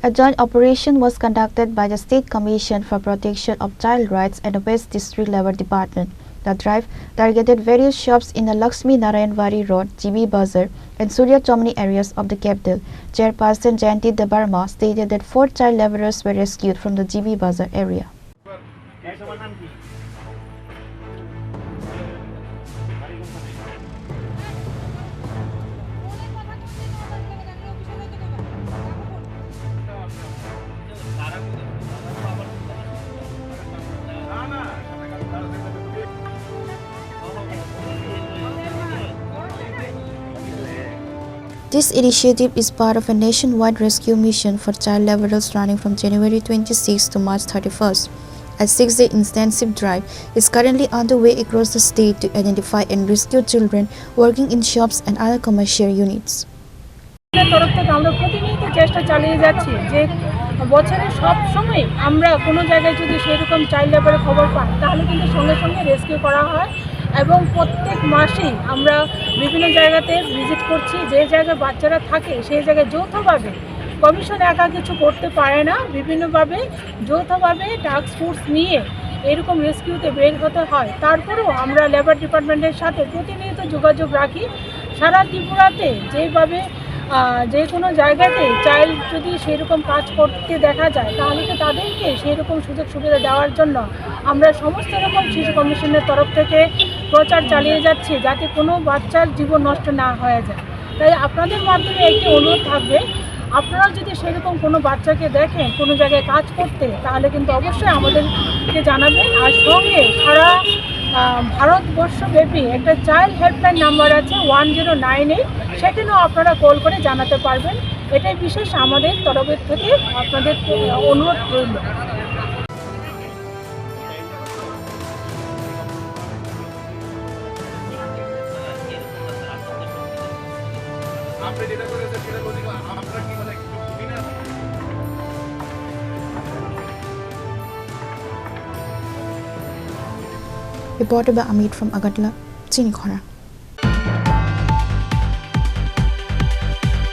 A joint operation was conducted by the State Commission for Protection of Child Rights and the West District Labour Department. The drive targeted various shops in the Laxminarayan Bari Road, GB Bazar, and Surya Chowmuhani areas of the capital. Chairperson Jayanti Debbarma stated that 4 child labourers were rescued from the GB Bazar area. This initiative is part of a nationwide rescue mission for child laborers running from January 26 to March 31st. A 6-day intensive drive is currently underway across the state to identify and rescue children working in shops and other commercial units. বছরে সব সময় আমরা কোনো জায়গায় যদি সেরকম child লেবারের খবর পাই তাহলে কিন্তু সঙ্গে সঙ্গে রেস্কিউ করা হয় এবং প্রত্যেক মাসেই আমরা বিভিন্ন জায়গাতে ভিজিট করছি যে জায়গায় বাচ্চারা থাকে সেই জায়গায় যৌথভাবে কমিশন একা কিছু করতে পারে না বিভিন্নভাবে যৌথভাবে টাস্ক ফোর্স নিয়ে এরকম রেস্কিউতে বের হতে হয় তারপরেও আমরা লেবার ডিপার্টমেন্টের সাথে প্রতিনিয়ত যোগাযোগ রাখি সারা ত্রিপুরাতে যেভাবে যে কোনো জায়গাতে চাইল্ড যদি সেরকম কাজ করতে দেখা যায় তাহলে তো তাদেরকে সেরকম সুযোগ সুবিধা দেওয়ার জন্য আমরা সমস্ত রকম শিশু কমিশনের তরফ থেকে প্রচার চালিয়ে যাচ্ছি যাতে কোনো বাচ্চার জীবন নষ্ট না হয়ে যায় তাই আপনাদের মাধ্যমে একটি অনুরোধ থাকবে আপনারা যদি সেরকম কোনো বাচ্চাকে দেখেন কোনো জায়গায় কাজ করতে তাহলে কিন্তু অবশ্যই আমাদেরকে জানাবেন আর সঙ্গে সারা ভারতবর্ষব্যাপী একটা চাইল্ড হেল্পলাইন নাম্বার আছে 1098 সেখানেও আপনারা কল করে জানাতে পারবেন এটাই বিশেষ আমাদের তরফের থেকে আপনাদের অনুরোধ রইল Reported by Amit from Agatla, Chini, Khorang.